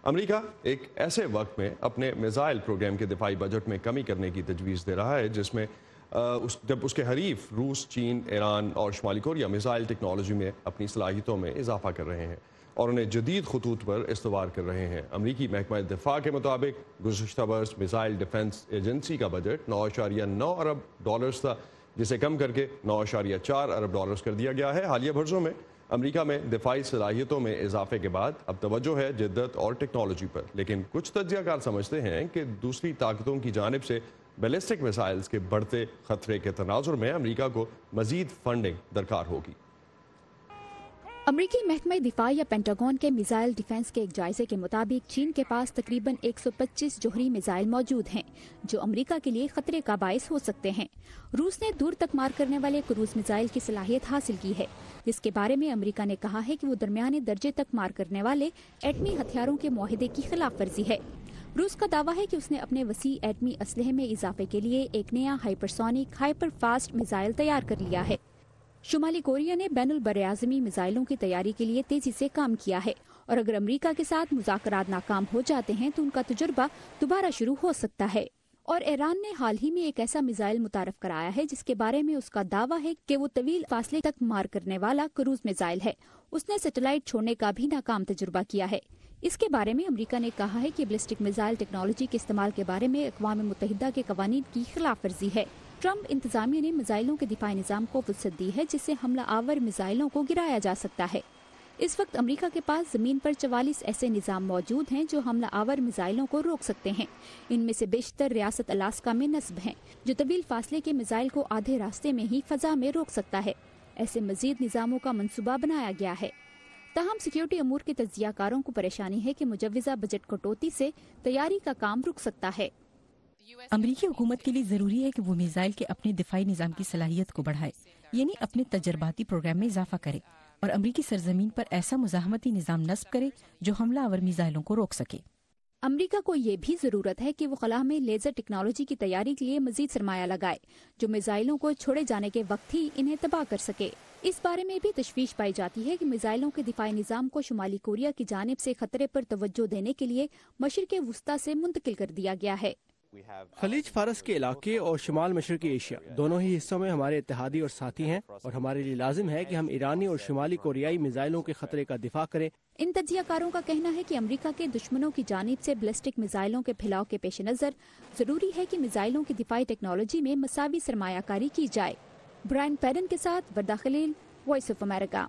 امریکہ ایک ایسے وقت میں اپنے میزائل پروگرام کے دفاعی بجٹ میں کمی کرنے کی تجویز دے رہا ہے جس میں جب اس کے حریف روس، چین، ایران اور شمالی کوریا میزائل ٹیکنالوجی میں اپنی صلاحیتوں میں اضافہ کر رہے ہیں اور انہیں جدید خطوط پر استوار کر رہے ہیں۔ امریکی محکمہ دفاع کے مطابق گزشتہ برس میزائل ڈیفنس ایجنسی کا بجٹ 9.9 ارب ڈالرز تھا، جسے کم کر کے 9.4 ارب ڈالرز کر دیا گیا ہے۔ حالیہ برسوں میں امریکہ میں دفاعی صلاحیتوں میں اضافے کے بعد اب توجہ ہے جدت اور ٹیکنالوجی پر، لیکن کچھ تجزیہ کار سمجھتے ہیں کہ دوسری طاقتوں کی جانب سے بیلسٹک میزائلز کے بڑھتے خطرے کے تناظر میں امریکہ کو مزید فنڈنگ درکار ہوگی۔ امریکی محکمہ دفاع یا پینٹاگون کے میزائل ڈیفنس کے ایک جائزے کے مطابق چین کے پاس تقریباً 125 جوہری میزائل موجود ہیں جو امریکہ کے لیے خطرے کا باعث ہو سکتے ہیں۔ روس نے دور تک مار کرنے والے کروز میزائل کی صلاحیت حاصل کی ہے، جس کے بارے میں امریکہ نے کہا ہے کہ وہ درمیانے درجے تک مار کرنے والے ایٹمی ہتھیاروں کے معاہدے کی خلاف ورزی ہے۔ روس کا دعویٰ ہے کہ اس نے اپنے وسیع ایٹمی اسلحے میں اضافے کے لیے ایک نیا ہائپرسونک ہائپر فاسٹ میزائل تیار کر لیا ہے۔ شمالی کوریا نے بین البراعظمی میزائلوں کی تیاری کے لیے تیزی سے کام کیا ہے، اور اگر امریکہ کے ساتھ مذاکرات ناکام ہو جاتے ہیں تو ان کا تجربہ دوبارہ شروع ہو سکتا ہے۔ اور ایران نے حال ہی میں ایک ایسا میزائل متعارف کرایا ہے جس کے بارے میں اس کا دعویٰ ہے کہ وہ طویل فاصلے تک مار کرنے والا کروز میزائل ہے۔ اس نے سیٹلائٹ چھوڑنے کا بھی ناکام تجربہ کیا ہے۔ اس کے بارے میں امریکہ نے کہا ہے کہ بیلسٹک میزائل ٹیکنالوجی کے استعمال کے بارے میں اقوام متحدہ کے قوانین کی خلاف ورزی ہے۔ ٹرمپ انتظامیہ نے میزائلوں کے دفاعی نظام کو وسعت دی ہے جس سے حملہ آور میزائلوں کو گرایا جا سکتا ہے۔ اس وقت امریکہ کے پاس زمین پر 44 ایسے نظام موجود ہیں جو حملہ آور میزائلوں کو روک سکتے ہیں۔ ان میں سے بیشتر ریاست الاسکا میں نصب ہیں، جو طویل فاصلے کے میزائل کو آدھے راستے میں ہی فضا میں روک سکتا ہے۔ ایسے مزید نظاموں کا منصوبہ بنایا گیا ہے۔ تاہم سیکیورٹی امور کے تجزیہ کاروں کو پریشانی ہے کہ مجوزہ بجٹ کٹوتی سے تیاری کا کام رک سکتا ہے۔ امریکی حکومت کے لیے ضروری ہے کہ وہ میزائل کے اپنے دفاعی نظام کی صلاحیت کو بڑھائے، یعنی اپنے تجرباتی پروگرام میں اضافہ کرے اور امریکی سرزمین پر ایسا مزاحمتی نظام نصب کرے جو حملہ آور میزائلوں کو روک سکے۔ امریکہ کو یہ بھی ضرورت ہے کہ وہ خلا میں لیزر ٹیکنالوجی کی تیاری کے لیے مزید سرمایہ لگائے جو میزائلوں کو چھوڑے جانے کے وقت ہی انہیں تباہ کر سکے۔ اس بارے میں بھی تشویش پائی جاتی ہے کہ میزائلوں کے دفاعی نظام کو شمالی کوریا کی جانب سے خطرے پر توجہ دینے کے لیے مشرق وسطی سے منتقل کر دیا گیا ہے۔ خلیج فارس کے علاقے اور شمال مشرقی ایشیا دونوں ہی حصوں میں ہمارے اتحادی اور ساتھی ہیں، اور ہمارے لیے لازم ہے کہ ہم ایرانی اور شمالی کوریائی میزائلوں کے خطرے کا دفاع کریں۔ ان تجزیہ کاروں کا کہنا ہے کہ امریکہ کے دشمنوں کی جانب سے بیلسٹک میزائلوں کے پھیلاؤ کے پیش نظر ضروری ہے کہ میزائلوں کی دفاعی ٹیکنالوجی میں مساوی سرمایہ کاری کی جائے۔ برائن پیڈن کے ساتھ وردہ خلیل، وائس آف امریکہ۔